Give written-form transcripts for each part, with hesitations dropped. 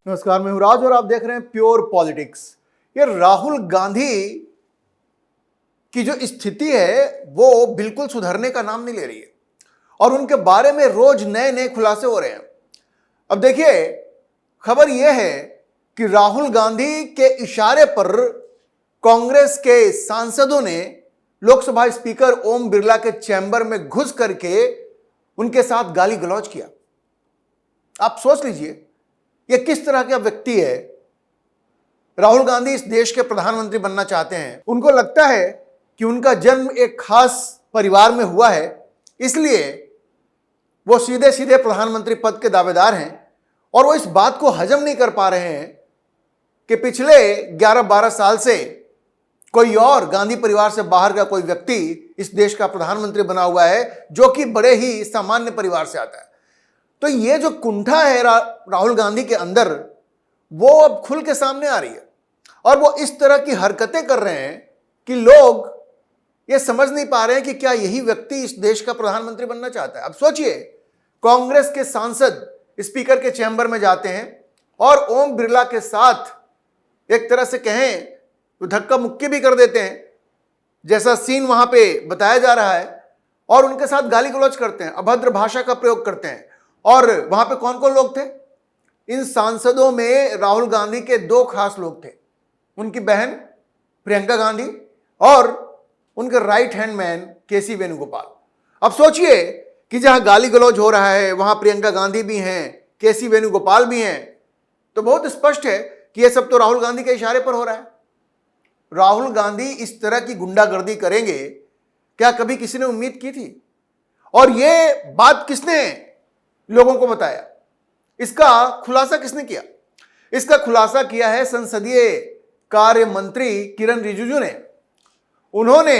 नमस्कार, मैं हूं राज और आप देख रहे हैं प्योर पॉलिटिक्स। ये राहुल गांधी की जो स्थिति है वो बिल्कुल सुधरने का नाम नहीं ले रही है और उनके बारे में रोज नए नए खुलासे हो रहे हैं। अब देखिए, खबर यह है कि राहुल गांधी के इशारे पर कांग्रेस के सांसदों ने लोकसभा स्पीकर ओम बिरला के चैम्बर में घुस करके उनके साथ गाली गलौज किया। आप सोच लीजिए, ये किस तरह का व्यक्ति है। राहुल गांधी इस देश के प्रधानमंत्री बनना चाहते हैं। उनको लगता है कि उनका जन्म एक खास परिवार में हुआ है, इसलिए वो सीधे सीधे प्रधानमंत्री पद के दावेदार हैं और वो इस बात को हजम नहीं कर पा रहे हैं कि पिछले 11-12 साल से कोई और गांधी परिवार से बाहर का कोई व्यक्ति इस देश का प्रधानमंत्री बना हुआ है, जो कि बड़े ही सामान्य परिवार से आता है। तो ये जो कुंठा है राहुल गांधी के अंदर, वो अब खुल के सामने आ रही है और वो इस तरह की हरकतें कर रहे हैं कि लोग ये समझ नहीं पा रहे हैं कि क्या यही व्यक्ति इस देश का प्रधानमंत्री बनना चाहता है। अब सोचिए, कांग्रेस के सांसद स्पीकर के चैम्बर में जाते हैं और ओम बिरला के साथ एक तरह से कहें तो धक्का मुक्की भी कर देते हैं, जैसा सीन वहां पे बताया जा रहा है, और उनके साथ गाली गलौज करते हैं, अभद्र भाषा का प्रयोग करते हैं। और वहां पे कौन कौन लोग थे? इन सांसदों में राहुल गांधी के दो खास लोग थे, उनकी बहन प्रियंका गांधी और उनके राइट हैंड मैन केसी वेणुगोपाल। अब सोचिए कि जहां गाली गलौज हो रहा है वहां प्रियंका गांधी भी हैं, केसी वेणुगोपाल भी हैं, तो बहुत स्पष्ट है कि यह सब तो राहुल गांधी के इशारे पर हो रहा है। राहुल गांधी इस तरह की गुंडागर्दी करेंगे, क्या कभी किसी ने उम्मीद की थी? और यह बात किसने लोगों को बताया? इसका खुलासा किसने किया? इसका खुलासा किया है संसदीय कार्य मंत्री किरण रिजिजू ने। उन्होंने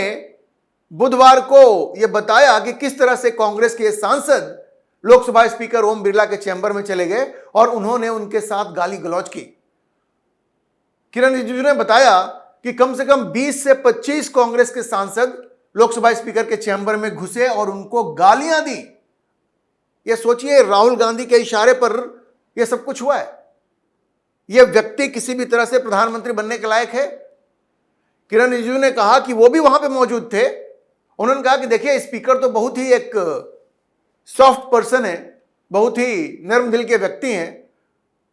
बुधवार को यह बताया कि किस तरह से कांग्रेस के सांसद लोकसभा स्पीकर ओम बिरला के चैम्बर में चले गए और उन्होंने उनके साथ गाली गलौज की। किरण रिजिजू ने बताया कि कम से कम 20 से 25 कांग्रेस के सांसद लोकसभा स्पीकर के चैम्बर में घुसे और उनको गालियां दी। ये सोचिए, राहुल गांधी के इशारे पर यह सब कुछ हुआ है। यह व्यक्ति किसी भी तरह से प्रधानमंत्री बनने के लायक है? किरण रिजिजू ने कहा कि वो भी वहां पे मौजूद थे। उन्होंने कहा कि देखिए, स्पीकर तो बहुत ही एक सॉफ्ट पर्सन है, बहुत ही नर्म दिल के व्यक्ति हैं,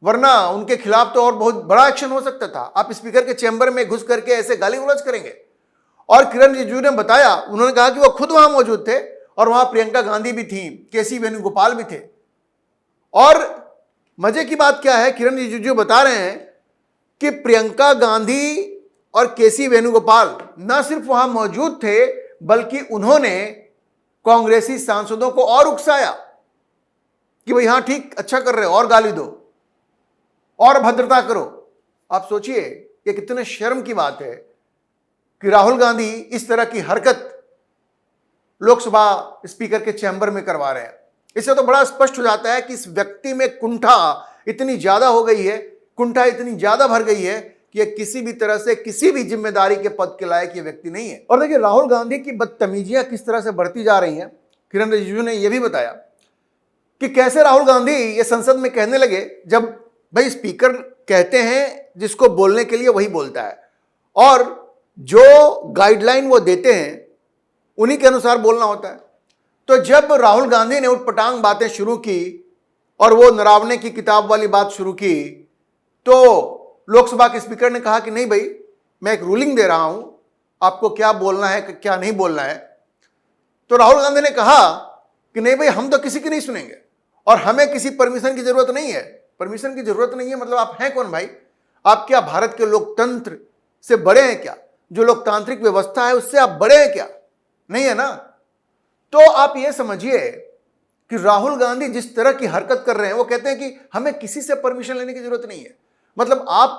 वरना उनके खिलाफ तो और बहुत बड़ा एक्शन हो सकता था। आप स्पीकर के चैम्बर में घुस करके ऐसे गाली गलौज करेंगे? और किरण रिजिजू ने बताया, उन्होंने कहा कि वो खुद वहां मौजूद थे और वहां प्रियंका गांधी भी थी, केसी वेणुगोपाल भी थे। और मजे की बात क्या है, किरण रिजिजू बता रहे हैं कि प्रियंका गांधी और केसी वेणुगोपाल न सिर्फ वहां मौजूद थे, बल्कि उन्होंने कांग्रेसी सांसदों को और उकसाया कि भाई हाँ ठीक, अच्छा कर रहे हो, और गाली दो और भद्रता करो। आप सोचिए, ये कितने शर्म की बात है कि राहुल गांधी इस तरह की हरकत लोकसभा स्पीकर के चैम्बर में करवा रहे हैं। इससे तो बड़ा स्पष्ट हो जाता है कि इस व्यक्ति में कुंठा इतनी ज्यादा हो गई है, कुंठा इतनी ज्यादा भर गई है कि ये किसी भी तरह से किसी भी जिम्मेदारी के पद के लायक ये व्यक्ति नहीं है। और देखिए, राहुल गांधी की बदतमीजियां किस तरह से बढ़ती जा रही हैं। किरण रिजिजू ने यह भी बताया कि कैसे राहुल गांधी ये संसद में कहने लगे, जब भाई स्पीकर कहते हैं जिसको बोलने के लिए वही बोलता है और जो गाइडलाइन वो देते हैं उन्हीं के अनुसार बोलना होता है। तो जब राहुल गांधी ने उटपटांग बातें शुरू की और वो नरावने की किताब वाली बात शुरू की, तो लोकसभा के स्पीकर ने कहा कि नहीं भाई, मैं एक रूलिंग दे रहा हूं, आपको क्या बोलना है क्या नहीं बोलना है। तो राहुल गांधी ने कहा कि नहीं भाई, हम तो किसी की नहीं सुनेंगे और हमें किसी परमिशन की जरूरत नहीं है। परमिशन की जरूरत नहीं है मतलब आप हैं कौन भाई? आप क्या भारत के लोकतंत्र से बड़े हैं क्या? जो लोकतांत्रिक व्यवस्था है उससे आप बड़े हैं क्या? नहीं है ना। तो आप ये समझिए कि राहुल गांधी जिस तरह की हरकत कर रहे हैं, वो कहते हैं कि हमें किसी से परमिशन लेने की जरूरत नहीं है। मतलब आप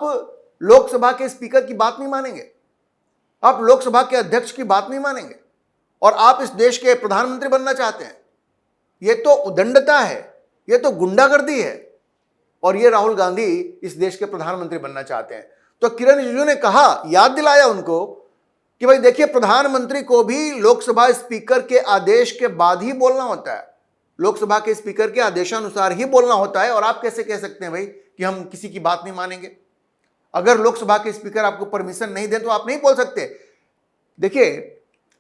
लोकसभा के स्पीकर की बात नहीं मानेंगे, आप लोकसभा के अध्यक्ष की बात नहीं मानेंगे और आप इस देश के प्रधानमंत्री बनना चाहते हैं। यह तो उदंडता है, यह तो गुंडागर्दी है और ये राहुल गांधी इस देश के प्रधानमंत्री बनना चाहते हैं। तो किरण रिजिजू ने कहा, याद दिलाया उनको कि भाई देखिए, प्रधानमंत्री को भी लोकसभा स्पीकर के आदेश के बाद ही बोलना होता है, लोकसभा के स्पीकर के आदेशानुसार ही बोलना होता है। और आप कैसे कह सकते हैं भाई कि हम किसी की बात नहीं मानेंगे। अगर लोकसभा के स्पीकर आपको परमिशन नहीं दें तो आप नहीं बोल सकते। देखिए,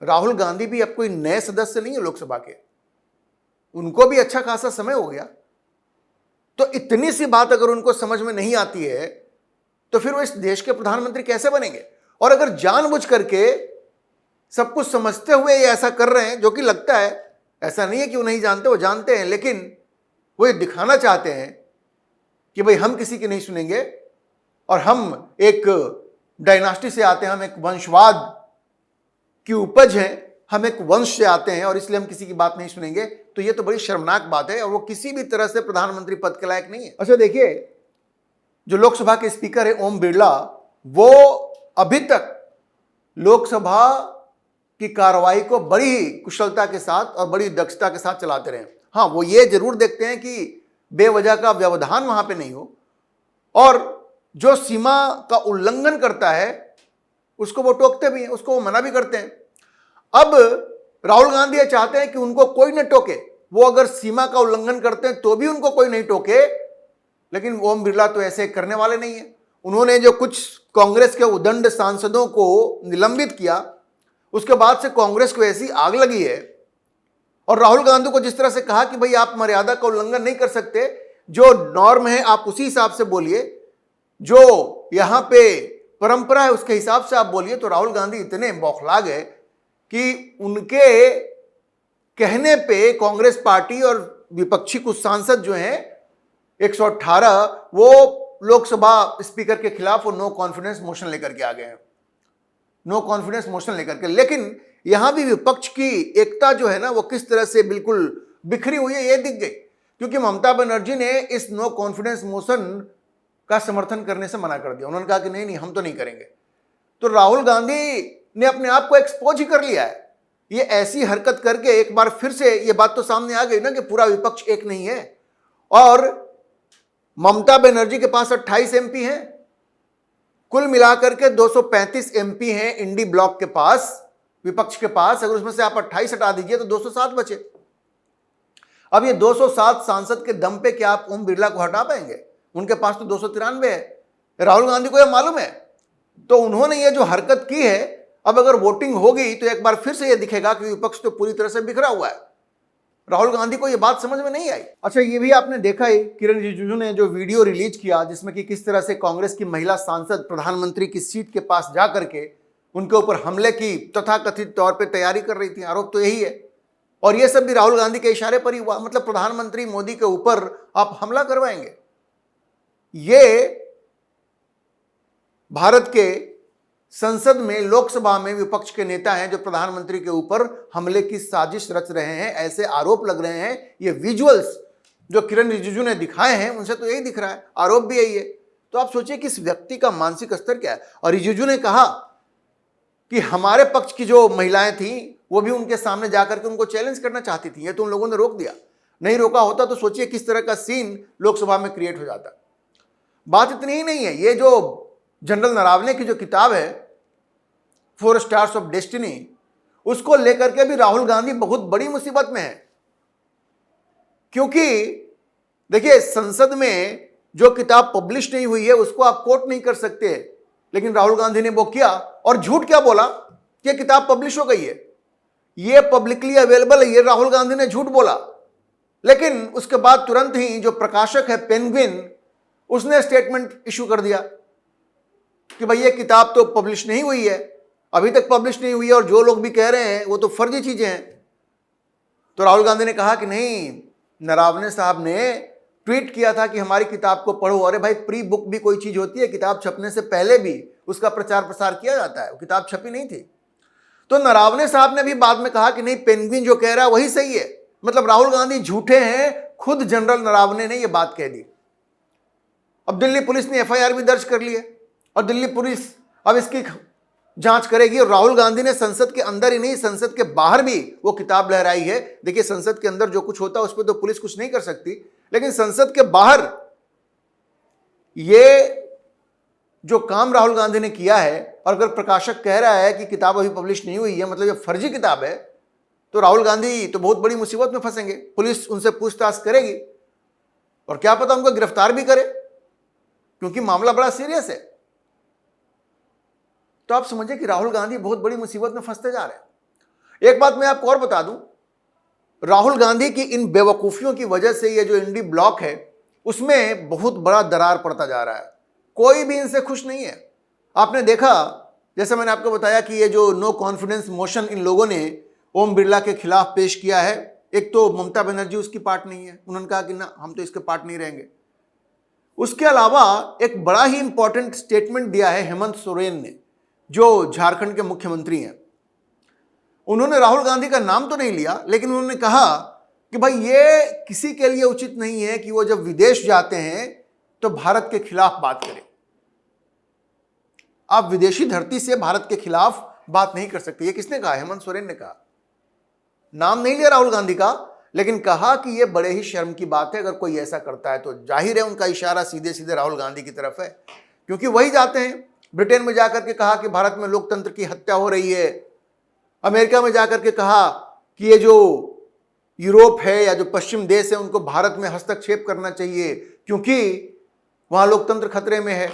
राहुल गांधी भी अब कोई नए सदस्य नहीं है लोकसभा के, उनको भी अच्छा खासा समय हो गया। तो इतनी सी बात अगर उनको समझ में नहीं आती है तो फिर वो इस देश के प्रधानमंत्री कैसे बनेंगे? और अगर जानबूझ करके सब कुछ समझते हुए ये ऐसा कर रहे हैं, जो कि लगता है, ऐसा नहीं है कि वो नहीं जानते, वो जानते हैं, लेकिन वो ये दिखाना चाहते हैं कि भाई हम किसी की नहीं सुनेंगे और हम एक डायनास्टी से आते हैं, हम एक वंशवाद की उपज हैं, हम एक वंश से आते हैं और इसलिए हम किसी की बात नहीं सुनेंगे। तो ये तो बड़ी शर्मनाक बात है और वो किसी भी तरह से प्रधानमंत्री पद के लायक नहीं है। अच्छा देखिए, जो लोकसभा के स्पीकर है ओम बिरला, वो अभी तक लोकसभा की कार्रवाई को बड़ी कुशलता के साथ और बड़ी दक्षता के साथ चलाते रहे। हाँ, वो ये जरूर देखते हैं कि बेवजह का व्यवधान वहां पे नहीं हो और जो सीमा का उल्लंघन करता है उसको वो टोकते भी हैं, उसको वो मना भी करते हैं। अब राहुल गांधी ये चाहते हैं कि उनको कोई न टोके, वो अगर सीमा का उल्लंघन करते हैं तो भी उनको कोई नहीं टोके, लेकिन ओम बिरला तो ऐसे करने वाले नहीं है। उन्होंने जो कुछ कांग्रेस के उदंड सांसदों को निलंबित किया, उसके बाद से कांग्रेस को ऐसी आग लगी है और राहुल गांधी को जिस तरह से कहा कि भाई आप मर्यादा का उल्लंघन नहीं कर सकते, जो नॉर्म है आप उसी हिसाब से बोलिए, जो यहां पे परंपरा है उसके हिसाब से आप बोलिए। तो राहुल गांधी इतने बौखला गए कि उनके कहने पे कांग्रेस पार्टी और विपक्षी कुछ सांसद जो हैं 118, वो लोकसभा स्पीकर के खिलाफ वो नो कॉन्फिडेंस मोशन लेकर के आ गए हैं, नो कॉन्फिडेंस मोशन लेकर के। लेकिन यहां भी विपक्ष की एकता जो है ना, वो किस तरह से बिल्कुल बिखरी हुई है ये दिख गई, क्योंकि ममता बनर्जी ने इस नो कॉन्फिडेंस मोशन का समर्थन करने से मना कर दिया। उन्होंने कहा कि नहीं नहीं, हम तो नहीं करेंगे। तो राहुल गांधी ने अपने आप को एक्सपोज ही कर लिया है। ये ऐसी हरकत करके एक बार फिर से ये बात तो सामने आ गई ना कि पूरा विपक्ष एक नहीं है। और ममता बनर्जी के पास 28 एमपी हैं, कुल मिलाकर के 235 एमपी हैं इंडी ब्लॉक के पास, विपक्ष के पास। अगर उसमें से आप 28 हटा दीजिए तो 207 बचे। अब ये 207 सांसद के दम पे क्या आप ओम बिरला को हटा पाएंगे? उनके पास तो 293 है। राहुल गांधी को यह मालूम है, तो उन्होंने ये जो हरकत की है, अब अगर वोटिंग होगी तो एक बार फिर से यह दिखेगा कि विपक्ष तो पूरी तरह से बिखरा हुआ है। राहुल गांधी को यह बात समझ में नहीं आई। अच्छा, ये भी आपने देखा ही, किरण रिजिजू ने जो वीडियो रिलीज किया जिसमें कि किस तरह से कांग्रेस की महिला सांसद प्रधानमंत्री की सीट के पास जाकर के उनके ऊपर हमले की तथाकथित तौर पे तैयारी कर रही थी। आरोप तो यही है, और यह सब भी राहुल गांधी के इशारे पर ही हुआ। मतलब प्रधानमंत्री मोदी के ऊपर आप हमला करवाएंगे। ये भारत के संसद में, लोकसभा में विपक्ष के नेता हैं जो प्रधानमंत्री के ऊपर हमले की साजिश रच रहे हैं, ऐसे आरोप लग रहे हैं। ये विजुअल्स जो किरण रिजिजू ने दिखाए हैं उनसे तो यही दिख रहा है, आरोप भी यही है। तो आप सोचिए कि इस व्यक्ति का मानसिक स्तर क्या है। और रिजिजू ने कहा कि हमारे पक्ष की जो महिलाएं थी वो भी उनके सामने जाकर के उनको चैलेंज करना चाहती थी, ये तो उन लोगों ने रोक दिया। नहीं रोका होता तो सोचिए किस तरह का सीन लोकसभा में क्रिएट हो जाता। बात इतनी ही नहीं है, ये जो जनरल नरावने की जो किताब है 4 स्टार्स ऑफ डेस्टिनी, उसको लेकर के भी राहुल गांधी बहुत बड़ी मुसीबत में है। क्योंकि देखिए, संसद में जो किताब पब्लिश नहीं हुई है उसको आप कोट नहीं कर सकते, लेकिन राहुल गांधी ने वो किया और झूठ क्या बोला कि किताब पब्लिश हो गई है, ये पब्लिकली अवेलेबल है, ये राहुल गांधी ने झूठ बोला। लेकिन उसके बाद तुरंत ही जो प्रकाशक है पेंगुइन, उसने स्टेटमेंट इशू कर दिया कि भाई ये किताब तो पब्लिश नहीं हुई है, अभी तक पब्लिश नहीं हुई है, और जो लोग भी कह रहे हैं वो तो फर्जी चीजें हैं। तो राहुल गांधी ने कहा कि नहीं, नरावने साहब ने ट्वीट किया था कि हमारी किताब को पढ़ो। अरे भाई, प्री बुक भी कोई चीज होती है, किताब छपने से पहले भी उसका प्रचार प्रसार किया जाता है। वो किताब छपी नहीं थी। तो नरावने साहब ने भी बाद में कहा कि नहीं, पेंगुइन जो कह रहा है वही सही है। मतलब राहुल गांधी झूठे हैं, खुद जनरल नरावने ने यह बात कह दी। अब दिल्ली पुलिस ने एफआईआर भी दर्ज कर ली है और दिल्ली पुलिस अब इसकी जांच करेगी। और राहुल गांधी ने संसद के अंदर ही नहीं, संसद के बाहर भी वो किताब लहराई है। देखिए, संसद के अंदर जो कुछ होता है उस पर तो पुलिस कुछ नहीं कर सकती, लेकिन संसद के बाहर ये जो काम राहुल गांधी ने किया है, और अगर प्रकाशक कह रहा है कि किताब अभी पब्लिश नहीं हुई है, मतलब ये फर्जी किताब है, तो राहुल गांधी तो बहुत बड़ी मुसीबत में फंसेंगे। पुलिस उनसे पूछताछ करेगी और क्या पता उनको गिरफ्तार भी करे। क्योंकि मामला बड़ा सीरियस है। तो आप समझिए कि राहुल गांधी बहुत बड़ी मुसीबत में फंसते जा रहे हैं। एक बात मैं आपको और बता दूं, राहुल गांधी की इन बेवकूफियों की वजह से ये जो इंडी ब्लॉक है उसमें बहुत बड़ा दरार पड़ता जा रहा है। कोई भी इनसे खुश नहीं है। आपने देखा, जैसे मैंने आपको बताया कि ये जो नो कॉन्फिडेंस मोशन इन लोगों ने ओम बिरला के खिलाफ पेश किया है, एक तो ममता बनर्जी उसकी पार्ट नहीं है, उन्होंने कहा कि ना, हम तो इसके पार्ट नहीं रहेंगे। उसके अलावा एक बड़ा ही इंपॉर्टेंट स्टेटमेंट दिया है हेमंत सोरेन ने, जो झारखंड के मुख्यमंत्री हैं। उन्होंने राहुल गांधी का नाम तो नहीं लिया, लेकिन उन्होंने कहा कि भाई ये किसी के लिए उचित नहीं है कि वो जब विदेश जाते हैं तो भारत के खिलाफ बात करें। आप विदेशी धरती से भारत के खिलाफ बात नहीं कर सकते। ये किसने कहा? हेमंत सोरेन ने कहा। नाम नहीं लिया राहुल गांधी का, लेकिन कहा कि ये बड़े ही शर्म की बात है अगर कोई ऐसा करता है। तो जाहिर है उनका इशारा सीधे सीधे राहुल गांधी की तरफ है, क्योंकि वही जाते हैं। ब्रिटेन में जाकर के कहा कि भारत में लोकतंत्र की हत्या हो रही है। अमेरिका में जाकर के कहा कि ये जो यूरोप है या जो पश्चिम देश है उनको भारत में हस्तक्षेप करना चाहिए, क्योंकि वहां लोकतंत्र खतरे में है,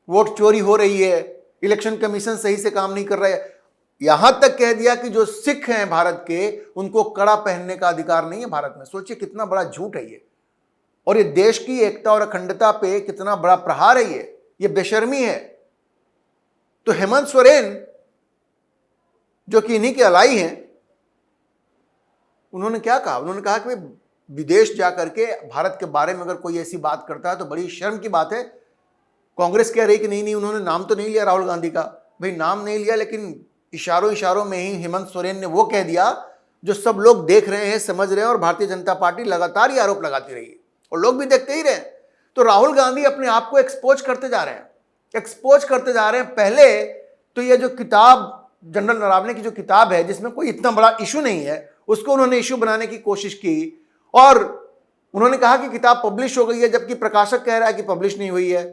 वोट चोरी हो रही है, इलेक्शन कमीशन सही से काम नहीं कर रहा है। यहां तक कह दिया कि जो सिख हैं भारत के, उनको कड़ा पहनने का अधिकार नहीं है भारत में। सोचिए कितना बड़ा झूठ है ये, और ये देश की एकता और अखंडता पे कितना बड़ा प्रहार है ये बेशर्मी है। तो हेमंत सोरेन, जो कि इन्हीं के अलाई हैं, उन्होंने क्या कहा? उन्होंने कहा कि विदेश जाकर के भारत के बारे में अगर कोई ऐसी बात करता है तो बड़ी शर्म की बात है। कांग्रेस कह रही कि नहीं, उन्होंने नाम तो नहीं लिया राहुल गांधी का। भाई नाम नहीं लिया, लेकिन इशारों में ही हेमंत सोरेन ने वो कह दिया जो सब लोग देख रहे हैं, समझ रहे हैं, और भारतीय जनता पार्टी लगातार ये आरोप लगाती रही और लोग भी देखते ही रहे। तो राहुल गांधी अपने आप को एक्सपोज करते जा रहे हैं। पहले तो ये जो किताब, जनरल नरावने की जो किताब है, जिसमें कोई इतना बड़ा इशू नहीं है, उसको उन्होंने इशू बनाने की कोशिश की, और उन्होंने कहा कि किताब पब्लिश हो गई है, जबकि प्रकाशक कह रहा है कि पब्लिश नहीं हुई है।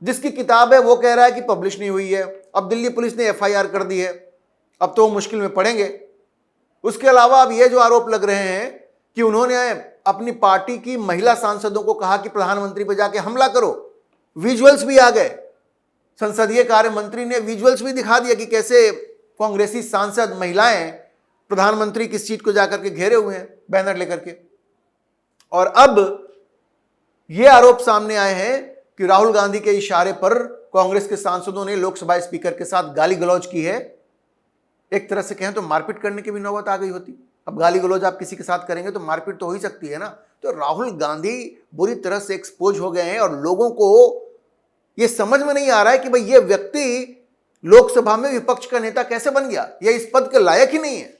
जिसकी किताब है वो कह रहा है कि पब्लिश नहीं हुई है। अब दिल्ली पुलिस ने एफआईआर कर दी है, अब तो वो मुश्किल में पड़ेंगे। उसके अलावा अब ये जो आरोप लग रहे हैं कि उन्होंने अपनी पार्टी की महिला सांसदों को कहा कि प्रधानमंत्री पर जाके हमला करो। विजुअल्स भी आ गए, संसदीय कार्य मंत्री ने विजुअल्स भी दिखा दिया कि कैसे कांग्रेसी सांसद महिलाएं प्रधानमंत्री की सीट को जाकर के घेरे हुए हैं बैनर लेकर के। और अब ये आरोप सामने आए हैं कि राहुल गांधी के इशारे पर कांग्रेस के सांसदों ने लोकसभा स्पीकर के साथ गाली गलौज की है। एक तरह से कहें तो मारपीट करने की भी नौबत आ गई होती। अब गाली गलौज आप किसी के साथ करेंगे तो मारपीट तो हो ही सकती है ना। तो राहुल गांधी बुरी तरह से एक्सपोज हो गए हैं, और लोगों को यह समझ में नहीं आ रहा है कि भाई ये व्यक्ति लोकसभा में विपक्ष का नेता कैसे बन गया। यह इस पद के लायक ही नहीं है।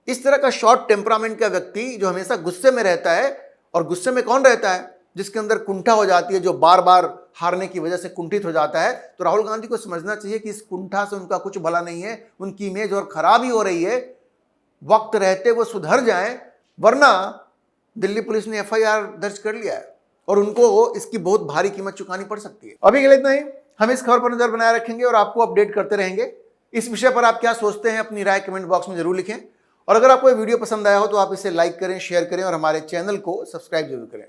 इस तरह का शॉर्ट टेम्परामेंट का व्यक्ति जो हमेशा गुस्से में रहता है, और गुस्से में कौन रहता है? जिसके अंदर कुंठा हो जाती है, जो बार बार हारने की वजह से कुंठित हो जाता है। तो राहुल गांधी को समझना चाहिए कि इस कुंठा से उनका कुछ भला नहीं है, उनकी इमेज और खराब ही हो रही है। वक्त रहते वो सुधर जाएं, वरना दिल्ली पुलिस ने एफआईआर दर्ज कर लिया है और उनको इसकी बहुत भारी कीमत चुकानी पड़ सकती है। अभी के लिए इतना ही। हम इस खबर पर नजर बनाए रखेंगे और आपको अपडेट करते रहेंगे। इस विषय पर आप क्या सोचते हैं, अपनी राय कमेंट बॉक्स में जरूर लिखें। और अगर आपको ये वीडियो पसंद आया हो तो आप इसे लाइक करें, शेयर करें और हमारे चैनल को सब्सक्राइब जरूर करें।